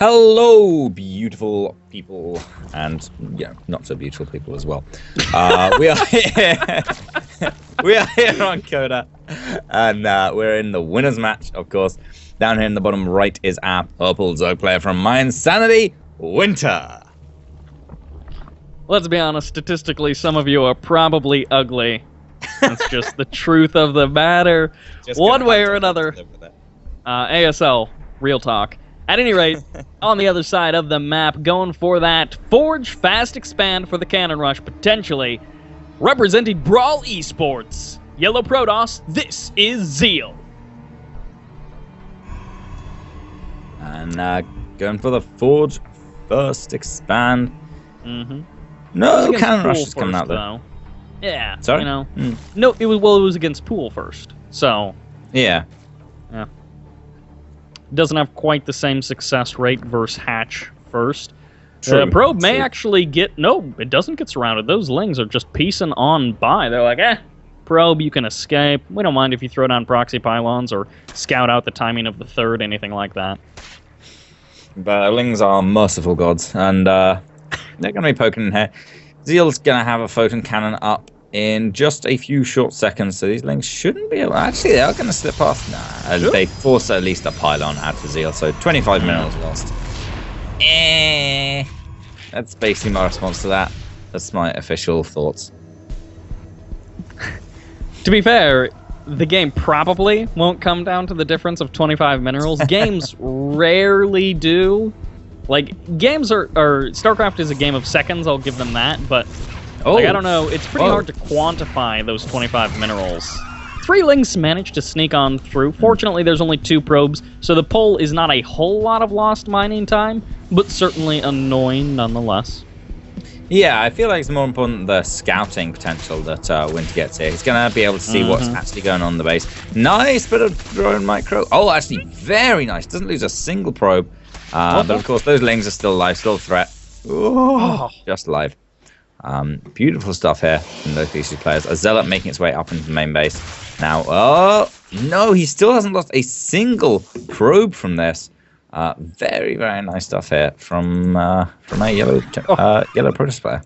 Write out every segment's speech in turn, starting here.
Hello, beautiful people, and yeah, not so beautiful people as well. We are here. We are here on Coda, and we're in the winners match, of course. Down here in the bottom right is our purple Zerg player from My Insanity, Winter. Let's be honest, statistically, some of you are probably ugly. That's just the truth of the matter. One way or another. ASL, real talk. At any rate, on the other side of the map, going for that Forge Fast Expand for the Cannon Rush, potentially, representing Brawl Esports. Yellow Protoss, this is Zeal. And going for the Forge Fast Expand. Mm-hmm. No, Cannon Rush is coming out though. Yeah, sorry? you know. No, it was against Pool first, so. Yeah. Yeah. Doesn't have quite the same success rate versus Hatch first. Probe may actually get... No, it doesn't get surrounded. Those Lings are just piecing on by. They're like, Probe, you can escape. We don't mind if you throw down proxy pylons or scout out the timing of the third, anything like that. But Lings are merciful gods, and they're going to be poking in here. Zeal's going to have a photon cannon up in just a few short seconds, so these Lings shouldn't be able... Actually, they are going to slip past. Nah, sure. They force at least a pylon out for Zeal, so 25 minerals lost. That's basically my response to that. That's my official thoughts. To be fair, the game probably won't come down to the difference of 25 minerals. Games rarely do. Like, games are... StarCraft is a game of seconds, I'll give them that, but... Like, I don't know, it's pretty hard to quantify those 25 minerals. 3 Lings managed to sneak on through. Fortunately, there's only 2 probes, so the pull is not a whole lot of lost mining time, but certainly annoying nonetheless. Yeah, I feel like it's more important the scouting potential that Winter gets here. He's going to be able to see what's actually going on in the base. Nice bit of drone micro. Oh, actually, very nice. Doesn't lose a single probe. But of course, those Lings are still alive, still a threat. Just alive. Beautiful stuff here from those PC players. A Zealot making its way up into the main base. Now, oh, no, he still hasn't lost a single probe from this. Very, very nice stuff here from a yellow Protoss player.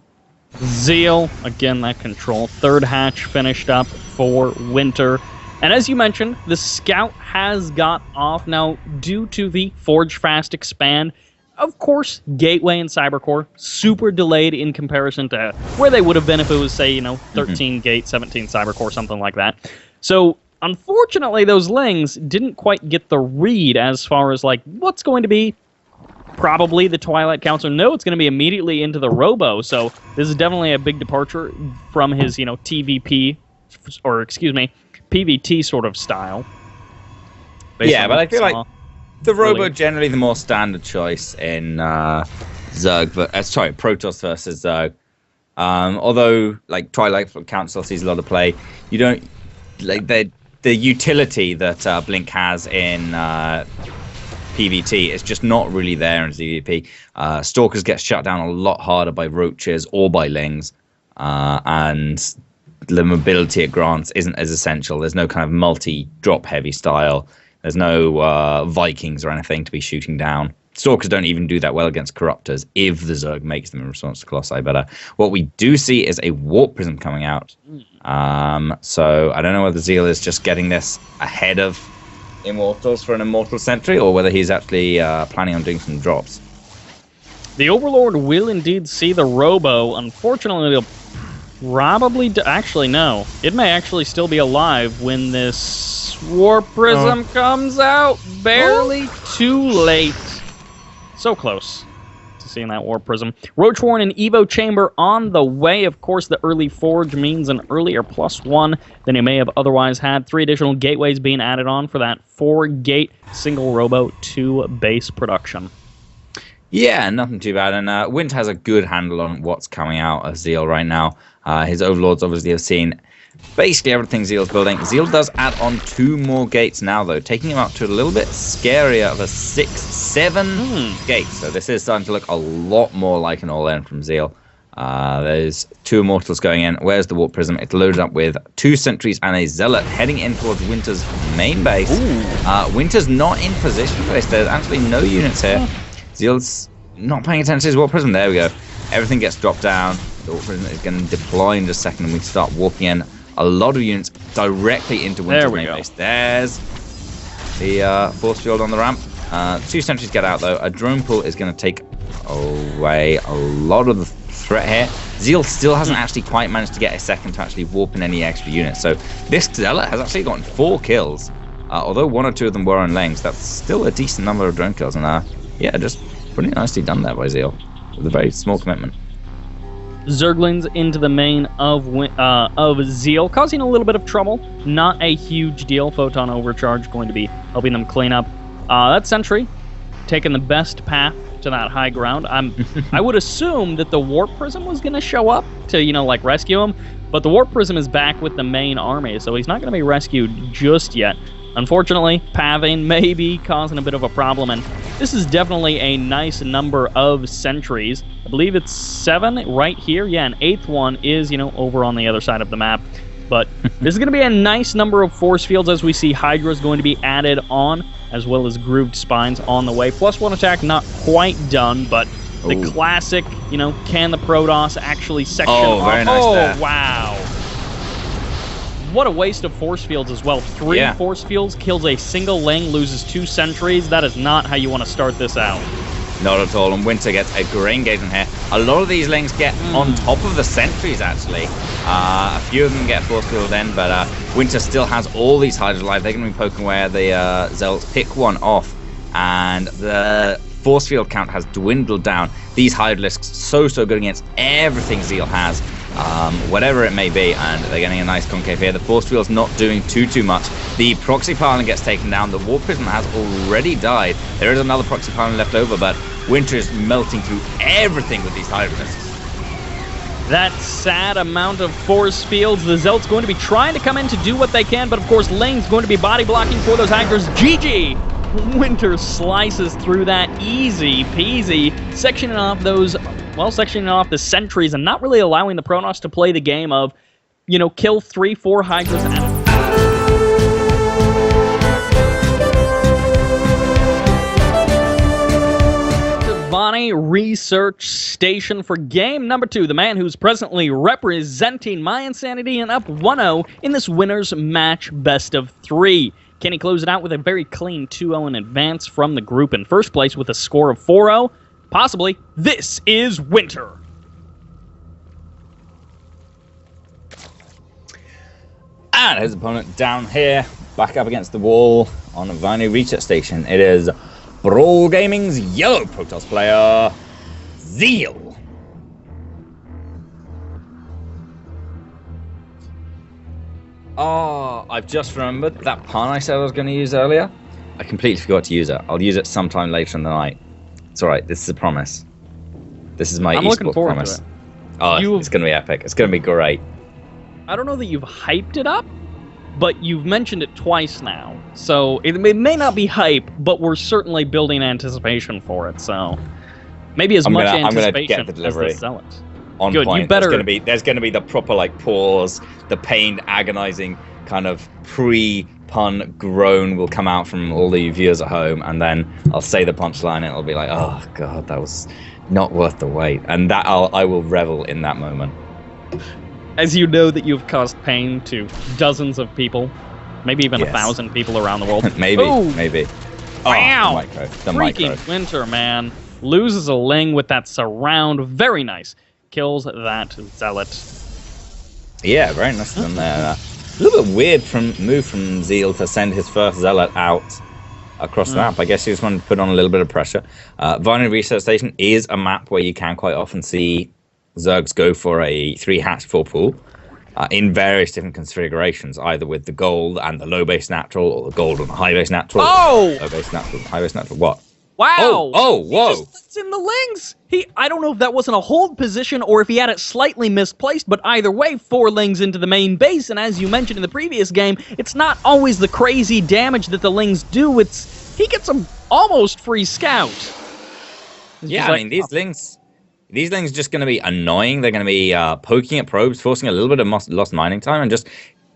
Zeal, again, that control. Third hatch finished up for Winter. And as you mentioned, the Scout has got off now due to the Forge Fast Expand. Of course, Gateway and Cybercore, super delayed in comparison to where they would have been if it was, say, 13 Gate, 17 Cybercore, something like that. So, unfortunately, those Lings didn't quite get the read as far as, like, what's going to be probably the Twilight Council. No, it's going to be immediately into the Robo, so this is definitely a big departure from his, TVP, or, excuse me, PVT sort of style. Yeah, but I feel like the Robo generally the more standard choice in Zerg, but Protoss versus Zerg. Although like Twilight Council sees a lot of play, you don't like the utility that Blink has in PVT is just not really there in ZVP. Stalkers get shut down a lot harder by roaches or by Lings, and the mobility it grants isn't as essential. There's no kind of multi-drop heavy style. There's no Vikings or anything to be shooting down. Stalkers don't even do that well against Corruptors if the Zerg makes them in response to Colossi. But what we do see is a Warp Prism coming out. So I don't know whether Zeal is just getting this ahead of Immortals for an Immortal Sentry, or whether he's actually planning on doing some drops. The Overlord will indeed see the Robo. Unfortunately, they'll probably... Actually, no. It may actually still be alive when this Warp Prism comes out. Barely too late. So close to seeing that Warp Prism. Roachwarren and Evo Chamber on the way. Of course, the early Forge means an earlier +1 than you may have otherwise had. 3 additional gateways being added on for that 4-gate single Robo 2 base production. Yeah, nothing too bad. And Winter has a good handle on what's coming out of Zeal right now. His Overlords obviously have seen basically everything Zeal's building. Zeal does add on 2 more gates now, though, taking him up to a little bit scarier of a 6-7 gate. So this is starting to look a lot more like an all-in from Zeal. There's 2 Immortals going in. Where's the Warp Prism? It's loaded up with 2 Sentries and a Zealot heading in towards Winter's main base. Winter's not in position for this. There's actually no units here. Zeal's not paying attention to his Warp Prism. There we go. Everything gets dropped down. The Warp Prism is going to deploy in just a second, and we start warping in a lot of units directly into Winter's main base. There's the force field on the ramp. 2 sentries get out, though. A drone pool is going to take away a lot of the threat here. Zeal still hasn't actually quite managed to get a second to actually warp in any extra units. So this Zealot has actually gotten 4 kills. Although 1 or 2 of them were on lanes, that's still a decent number of drone kills. And yeah, just pretty nicely done there by Zeal with a very small commitment. Zerglings into the main of Zeal, causing a little bit of trouble. Not a huge deal. Photon overcharge going to be helping them clean up. That sentry taking the best path to that high ground. I would assume that the Warp Prism was going to show up to, like, rescue him, but the Warp Prism is back with the main army, so he's not going to be rescued just yet. Unfortunately, pathing may be causing a bit of a problem, and this is definitely a nice number of sentries. I believe it's 7 right here. Yeah, an 8th one is, over on the other side of the map. But this is going to be a nice number of force fields as we see Hydra is going to be added on, as well as grooved spines on the way. +1 attack not quite done, but the classic, can the Protoss actually section off? Very nice there. Wow. What a waste of force fields as well. 3 force fields, kills a single Ling, loses 2 sentries. That is not how you want to start this out. Not at all, and Winter gets a great engagement here. A lot of these Lings get on top of the sentries, actually. A few of them get force fielded in, but Winter still has all these Hydras alive. They're going to be poking away at the Zealots. Pick one off, and the force field count has dwindled down. These Hydralisks so good against everything Zeal has, whatever it may be, and they're getting a nice concave here. The force field's not doing too much. The proxy pylon gets taken down. The Warp Prism has already died. There is another proxy pylon left over, but Winter is melting through everything with these Hydralisks. That sad amount of force fields. The Zealot's going to be trying to come in to do what they can, but of course Ling's going to be body blocking for those Hydras. GG! Winter slices through that easy peasy, sectioning off the sentries and not really allowing the Protoss to play the game of, kill 3-4 Hydras at a Bonnie Research Station for game number 2. The man who's presently representing my insanity and up 1-0 in this winner's match best of 3. Can he close it out with a very clean 2-0 in advance from the group in first place with a score of 4-0? Possibly. This is Winter. And his opponent down here, back up against the wall on a Bonnie Research Station. It is Brawl Gaming's yellow Protoss player, Zeal. Oh, I've just remembered that pun I said I was going to use earlier. I completely forgot to use it. I'll use it sometime later in the night. It's alright, this is a promise. This is my esports promise. Oh, it's going to be epic. It's going to be great. I don't know that you've hyped it up, but you've mentioned it twice now. So it may not be hype, but we're certainly building anticipation for it. So maybe as much anticipation get the delivery as the Zealot. On Good, point. You better... There's going to be the proper pause, the pained, agonizing kind of pre-pun groan will come out from all the viewers at home, and then I'll say the punchline, and it'll be like, oh god, that was not worth the wait, and that I will revel in that moment. As you know that you've caused pain to dozens of people, maybe even 1,000 people around the world. maybe. Wow! The Freaking Winter, man. Loses a Ling with that surround. Very nice. Kills that Zealot. Yeah, very nice of them there. A little bit weird move from Zeal to send his first Zealot out across the map. I guess he just wanted to put on a little bit of pressure. Violent Research Station is a map where you can quite often see Zergs go for a 3-hatch full pool in various different configurations, either with the gold and the low base natural, or the gold and the high base natural. Oh! Low base natural, high base natural. What? Wow! Oh, whoa! It's in the Lings! I don't know if that wasn't a hold position or if he had it slightly misplaced, but either way, 4 Lings into the main base, and as you mentioned in the previous game, it's not always the crazy damage that the Lings do, he gets a almost free scout. Yeah, I mean, these Lings are just going to be annoying. They're going to be poking at probes, forcing a little bit of lost mining time, and just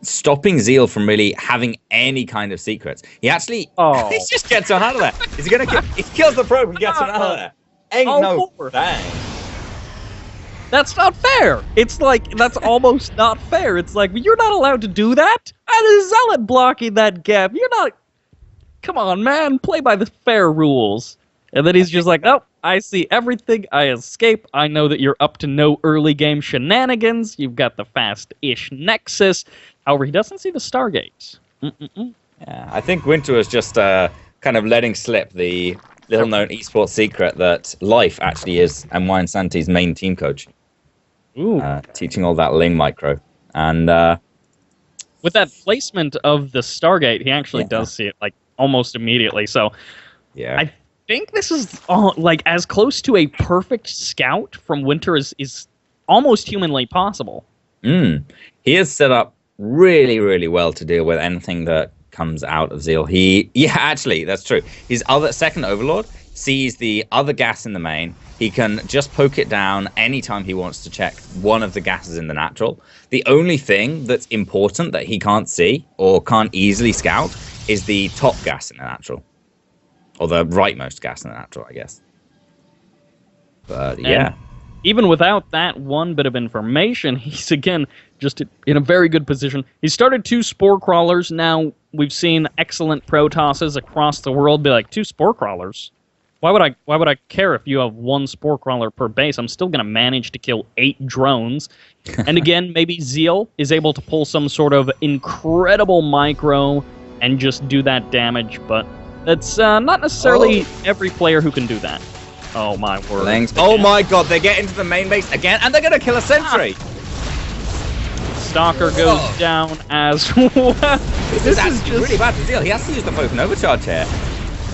stopping Zeal from really having any kind of secrets. He actually he just gets on out of there. He's gonna kill, he kills the probe and gets on out of there. Ain't no thing. That's not fair. It's like, that's almost not fair. It's like, you're not allowed to do that. And a Zealot blocking that gap. You're not... Come on, man. Play by the fair rules. And then he's just like, oh, I see everything. I escape. I know that you're up to no early game shenanigans. You've got the fast-ish Nexus. However, he doesn't see the Stargate. Yeah, I think Winter was just kind of letting slip the little-known esports secret that Life actually is M.Y and Santi's main team coach. Teaching all that Ling micro. And with that placement of the Stargate, he actually does see it like almost immediately. So yeah, I think this is like as close to a perfect scout from Winter is almost humanly possible. He is set up really, really well to deal with anything that comes out of Zeal. Actually, that's true. His second Overlord sees the other gas in the main. He can just poke it down anytime he wants to check one of the gases in the natural. The only thing that's important that he can't see or can't easily scout is the top gas in the natural. Or the rightmost gas in the natural, I guess. But yeah. And even without that one bit of information, he's again just in a very good position. He started 2 Spore Crawlers. Now we've seen excellent Protosses across the world be like, 2 Spore Crawlers? Why would I care if you have 1 Spore Crawler per base? I'm still going to manage to kill 8 drones. And again, maybe Zeal is able to pull some sort of incredible micro and just do that damage, but it's not necessarily every player who can do that. Oh my word. Oh my god, they get into the main base again, and they're going to kill a sentry! Stalker goes down as well. This is just really bad for Zeal. He has to use the Photon Overcharge here.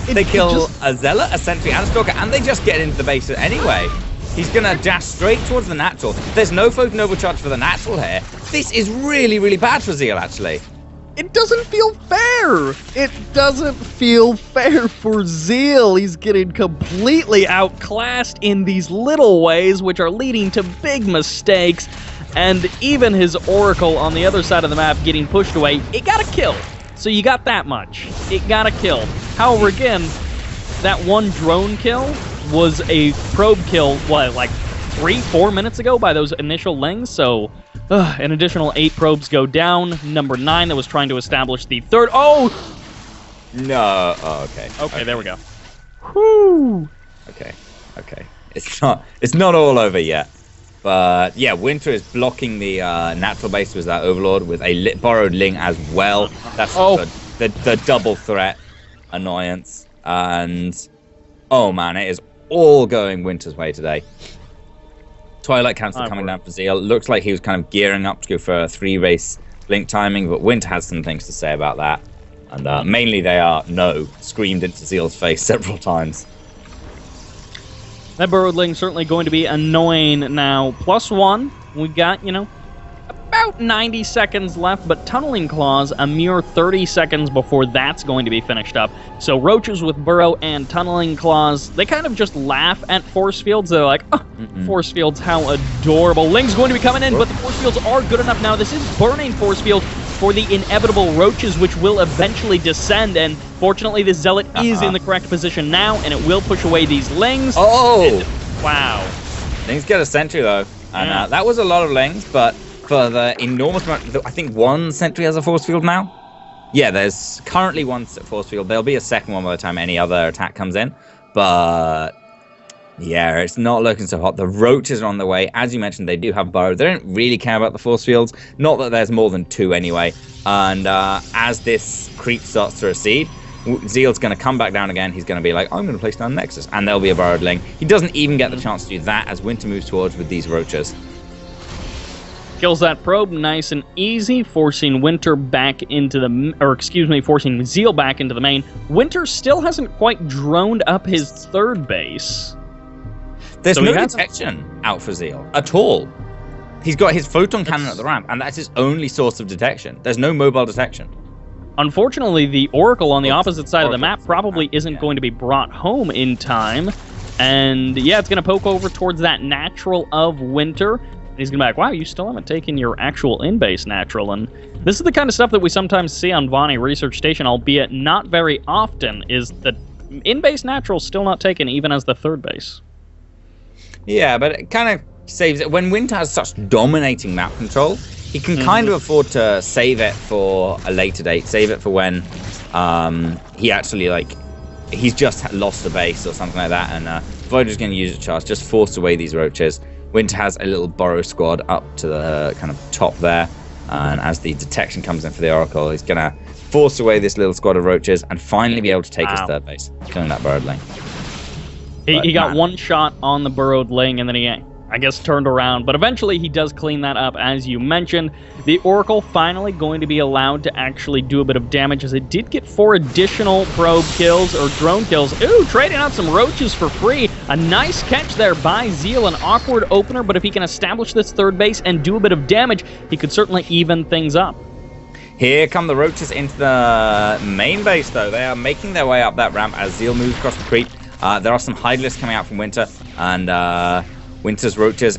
They kill a Zealot, a Sentry, and a Stalker, and they just get into the base anyway. He's going to dash straight towards the natural. There's no Photon Overcharge for the natural here. This is really, really bad for Zeal, actually. It doesn't feel fair. It doesn't feel fair for Zeal. He's getting completely outclassed in these little ways, which are leading to big mistakes. And even his Oracle on the other side of the map getting pushed away, it got a kill. So you got that much. It got a kill. However, again, that one drone kill was a probe kill, like 3-4 minutes ago by those initial Lings, so an additional 8 probes go down. Number 9 that was trying to establish the third... Oh! No. Oh, okay. Okay, there we go. Whew! Okay. It's not all over yet. But yeah, Winter is blocking the natural base with that Overlord with a borrowed Ling as well. That's the double threat annoyance. And oh man, it is all going Winter's way today. Twilight Cancel coming down for Zeal. Looks like he was kind of gearing up to go for a 3-race blink timing, but Winter has some things to say about that. And mainly they are no, screamed into Zeal's face several times. That Burrowed Ling certainly going to be annoying now. +1, we got, about 90 seconds left, but Tunneling Claws a mere 30 seconds before that's going to be finished up. So Roaches with Burrow and Tunneling Claws, they kind of just laugh at Force Fields. They're like, oh, Force Fields, how adorable. Ling's going to be coming in, but the Force Fields are good enough now. This is burning Force Field for the inevitable Roaches, which will eventually descend, and fortunately the Zealot is in the correct position now, and it will push away these Lings. Wow. Lings get a Sentry, though, and that was a lot of Lings, but for the enormous amount, I think 1 Sentry has a Force Field now? Yeah, there's currently 1 Force Field. There'll be a second one by the time any other attack comes in, but yeah, it's not looking so hot. The Roaches are on the way. As you mentioned, they do have Burrow. They don't really care about the Force Fields. Not that there's more than 2 anyway. And as this creep starts to recede, Zeal's going to come back down again. He's going to be like, I'm going to place down Nexus. And there'll be a Burrowed Ling. He doesn't even get the chance to do that as Winter moves towards with these Roaches. Kills that probe nice and easy, forcing Winter back into forcing Zeal back into the main. Winter still hasn't quite droned up his 3rd base. There's no detection out for Zeal at all. He's got his photon cannon at the ramp, and that's his only source of detection. There's no mobile detection. Unfortunately, the Oracle on the opposite side of the map probably isn't going to be brought home in time. And yeah, it's going to poke over towards that natural of Winter. And he's going to be like, wow, you still haven't taken your actual in-base natural. And this is the kind of stuff that we sometimes see on Vonnie Research Station, albeit not very often, is that in-base natural still not taken even as the third base. Yeah, but it kind of saves it. When Winter has such dominating map control, he can kind of afford to save it for a later date, save it for when he actually, like, he's just lost the base or something like that, and Voyager's going to use a charge, just force away these roaches. Winter has a little burrow squad up to the kind of top there, and as the detection comes in for the Oracle, he's going to force away this little squad of roaches and finally be able to take his third base, killing that burrowed lane. He got one shot on the burrowed lane, and then he, I guess, turned around. But eventually he does clean that up, as you mentioned. The Oracle finally going to be allowed to actually do a bit of damage, as it did get 4 additional probe kills, or drone kills. Ooh, trading out some roaches for free. A nice catch there by Zeal, an awkward opener, but if he can establish this third base and do a bit of damage, he could certainly even things up. Here come the roaches into the main base, though. They are making their way up that ramp as Zeal moves across the creep. There are some hide lists coming out from Winter, and Winter's roaches,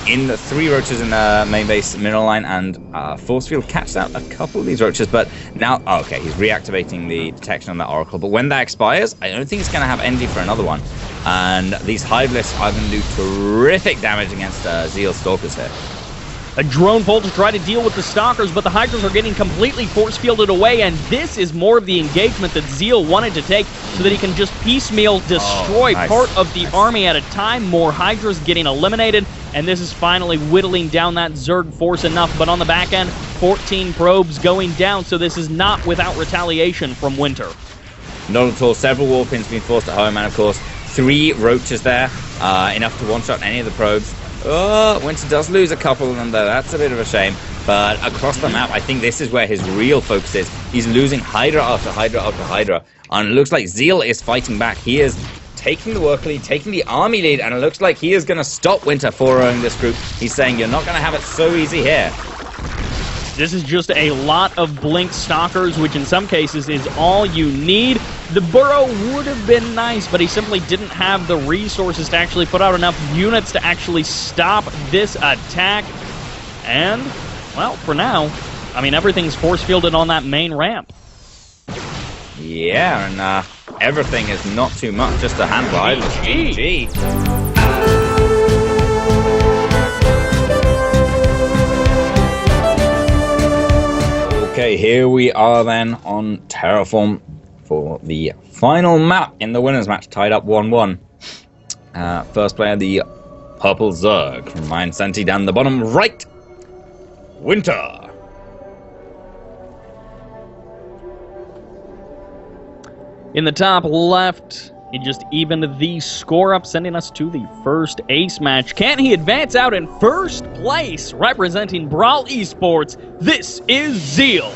in the 3 roaches in the main base mineral line, and Force Field catches out a couple of these roaches, but now, okay, he's reactivating the detection on that Oracle, but when that expires, I don't think he's going to have energy for another one, and these hide lists are going to do terrific damage against Zeal Stalkers here. A drone pull to try to deal with the Stalkers, but the Hydras are getting completely force-fielded away, and this is more of the engagement that Zeal wanted to take so that he can just piecemeal destroy part of the army at a time. More Hydras getting eliminated, and this is finally whittling down that Zerg force enough, but on the back end, 14 probes going down, so this is not without retaliation from Winter. Not at all. Several warpins being forced at home, and of course, 3 roaches there, enough to one-shot any of the probes. Oh, Winter does lose a couple of them, though. That's a bit of a shame. But across the map, I think this is where his real focus is. He's losing Hydra after Hydra after Hydra. And it looks like Zeal is fighting back. He is taking the work lead, taking the army lead, and it looks like he is going to stop Winter following this group. He's saying, you're not going to have it so easy here. This is just a lot of Blink Stalkers, which in some cases is all you need. The burrow would have been nice, but he simply didn't have the resources to actually put out enough units to actually stop this attack. And, well, for now, I mean, everything's force-fielded on that main ramp. Yeah, and everything is not too much, just a handful. GG. Okay, here we are then on Terraform for the final map in the winners match, tied up 1-1. First player, the Purple Zerg from Mind Senti down the bottom right. Winter. In the top left, he just evened the score up, sending us to the first ace match. Can he advance out in first place, representing Brawl Esports? This is Zeal.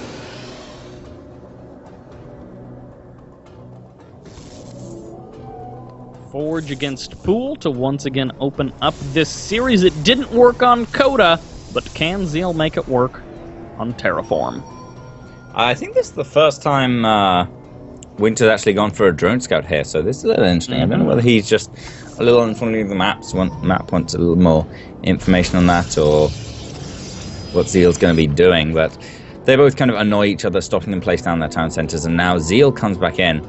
Forge against Pool to once again open up this series. It didn't work on Coda, but can Zeal make it work on Terraform? I think this is the first time Winter's actually gone for a drone scout here, so this is a little interesting. I don't know whether he's just a little unfamiliar with the maps, map wants a little more information on that, or what Zeal's going to be doing, but they both kind of annoy each other, stopping them place down their town centers, and now Zeal comes back in.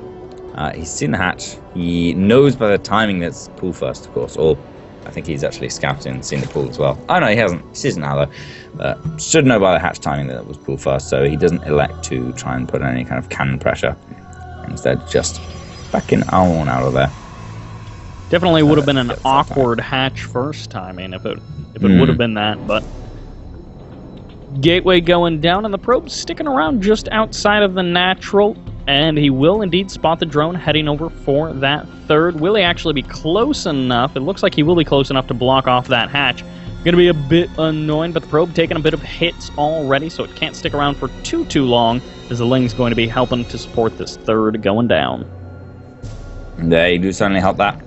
He's seen the hatch. He knows by the timing that's Pool first, of course, or I think he's actually scouted and seen the Pool as well. Oh no, he hasn't. He sees it now though. But should know by the hatch timing that it was Pool first, so he doesn't elect to try and put any kind of cannon pressure. Instead, just backing Almon out of there. Definitely would have been an awkward hatch first timing if it would have been that, but Gateway going down, and the probe's sticking around just outside of the natural, and he will indeed spot the drone heading over for that third. Will he actually be close enough? It looks like he will be close enough to block off that hatch. Going to be a bit annoying, but the probe taking a bit of hits already, so it can't stick around for too long, as the Ling's going to be helping to support this third going down. They do certainly help that.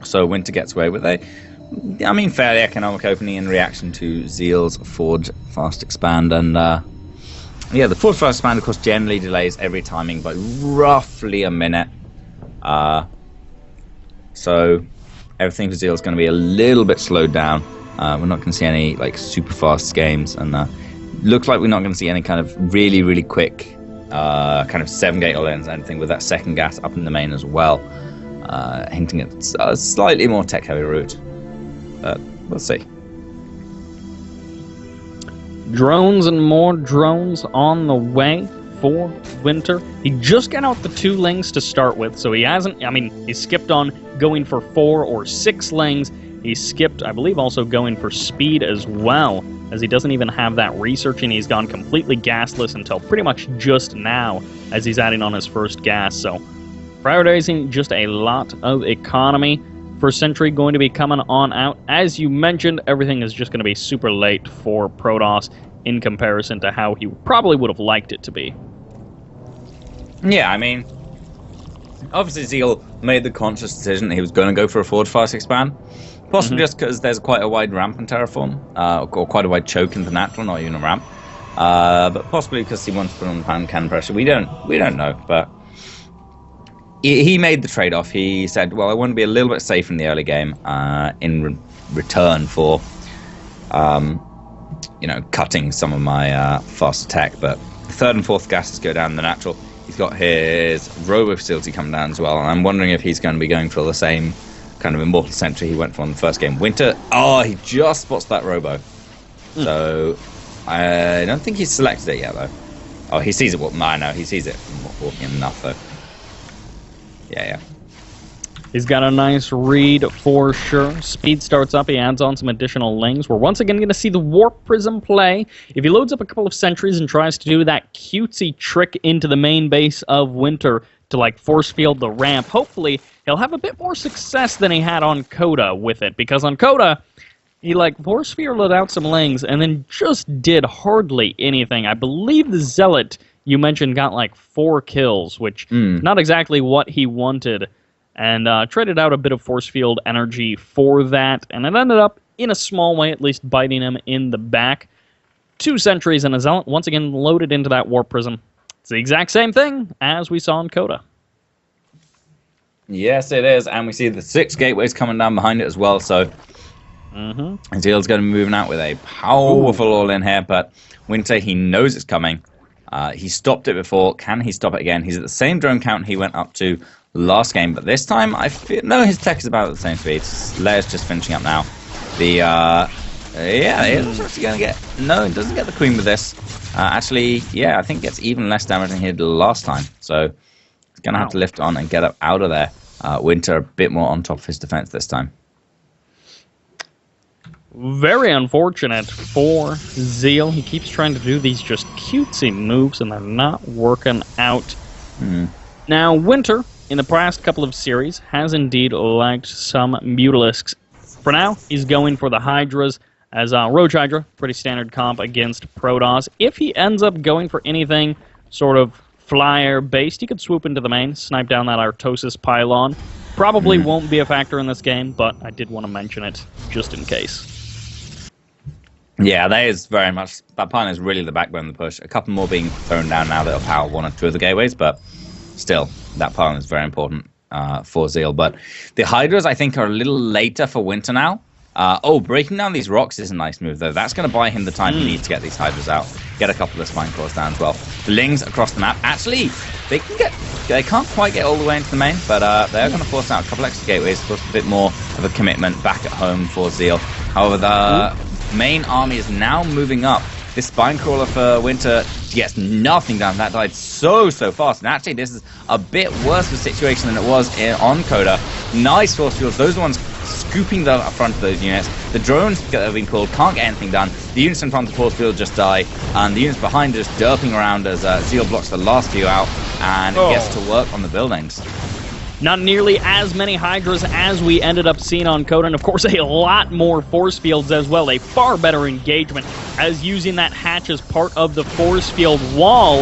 So Winter gets away with a, I mean, fairly economic opening in reaction to Zeal's Forge Fast Expand, and yeah, the Forge Fast Expand, of course, generally delays every timing by roughly a minute. So everything for Zeal is going to be a little bit slowed down. We're not going to see any like super fast games, and looks like we're not going to see any kind of really, really quick kind of 7-gate all-ins, anything with that second gas up in the main as well, hinting at a slightly more tech-heavy route. But we'll see. Drones and more drones on the way for Winter. He just got out the 2 lings to start with, so he hasn't, he skipped on going for 4 or 6 lings. He skipped, I believe, also going for speed as well, as he doesn't even have that research, and he's gone completely gasless until pretty much just now, as he's adding on his first gas. So, prioritizing just a lot of economy. For Sentry going to be coming on out. As you mentioned, everything is just going to be super late for Protoss in comparison to how he probably would have liked it to be. Yeah, obviously Zeal made the conscious decision that he was going to go for a forward fast expand. Possibly just because there's quite a wide ramp in Terraform, or quite a wide choke in the natural, not even a ramp. But possibly because he wants to put on pan cannon pressure. We don't know, but he made the trade-off. He said, well, I want to be a little bit safe in the early game in return for, cutting some of my fast attack. But the 3rd and 4th gases go down in the natural. He's got his robo facility coming down as well, and I'm wondering if he's going to be going for the same kind of Immortal Sentry he went for in the first game. Winter, he just spots that robo. So I don't think he's selected it yet, though. Oh, he sees it. No, he sees it from walking enough, though. Yeah. He's got a nice read for sure. Speed starts up. He adds on some additional lings. We're once again going to see the Warp Prism play. If he loads up a couple of sentries and tries to do that cutesy trick into the main base of Winter to force field the ramp, hopefully he'll have a bit more success than he had on Coda with it. Because on Coda, he force fielded out some lings and then just did hardly anything. I believe the Zealot you mentioned got 4 kills, which not exactly what he wanted, and traded out a bit of force field energy for that, and it ended up, in a small way at least, biting him in the back. 2 sentries and a Zealot, once again loaded into that Warp Prism. It's the exact same thing as we saw in Coda. Yes, it is, and we see the 6 gateways coming down behind it as well, so Zeal's going to be moving out with a powerful all-in here, but Winter, he knows it's coming. He stopped it before. Can he stop it again? He's at the same drone count he went up to last game, but this time I feel his tech is about at the same speed. Leia's just finishing up now. He's actually going to get he doesn't get the Queen with this. I think gets even less damage than he did last time. So he's going to have to lift on and get up out of there. Winter a bit more on top of his defense this time. Very unfortunate for Zeal. He keeps trying to do these just cutesy moves, and they're not working out. Now, Winter, in the past couple of series, has indeed liked some Mutalisks. For now, he's going for the Hydras, as Roach Hydra, pretty standard comp against Protoss. If he ends up going for anything sort of flyer-based, he could swoop into the main, snipe down that Artosis pylon. Probably won't be a factor in this game, but I did want to mention it just in case. Yeah, that pylon is really the backbone of the push. A couple more being thrown down now that'll power 1 or 2 of the gateways, but still, that pylon is very important for Zeal. But the Hydras, I think, are a little later for Winter now. Breaking down these rocks is a nice move, though. That's going to buy him the time he needs to get these Hydras out. Get a couple of Spine Claws down as well. The Lings across the map. Actually, they can't quite get all the way into the main, but they're going to force out a couple extra gateways, force a bit more of a commitment back at home for Zeal. However, the main army is now moving up. This Spine Crawler for Winter gets nothing done. That died so fast. And actually, this is a bit worse of a situation than it was on Coda. Nice force fields. Those are the ones scooping the front of those units. The drones that have been called can't get anything done. The units in front of the force field just die. And the units behind are just derping around as Zeal blocks the last few out. And it gets to work on the buildings. Not nearly as many Hydras as we ended up seeing on Coda, and of course a lot more force fields as well. A far better engagement as using that hatch as part of the force field wall.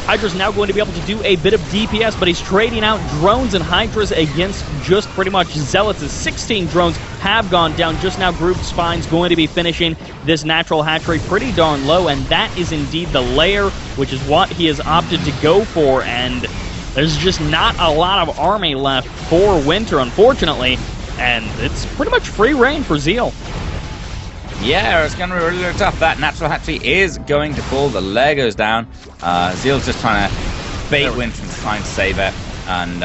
Hydra's now going to be able to do a bit of DPS, but he's trading out drones and Hydras against just pretty much Zealots. 16 drones have gone down. Just now Grouped Spine's going to be finishing this natural hatch rate pretty darn low, and that is indeed the lair, which is what he has opted to go for, and there's just not a lot of army left for Winter, unfortunately, and it's pretty much free reign for Zeal. Yeah, it's going to be really tough. That natural hatchery is going to pull the Legos down. Zeal's just trying to bait Winter and trying to save it. And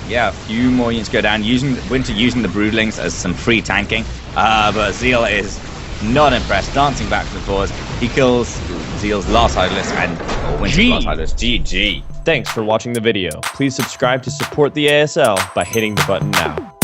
yeah, a few more units go down. Winter using the Broodlings as some free tanking. But Zeal is not impressed, dancing back and forth. He kills Zeal's last Idolist and Winter's last Idolist. GG. Thanks for watching the video. Please subscribe to support the ASL by hitting the button now.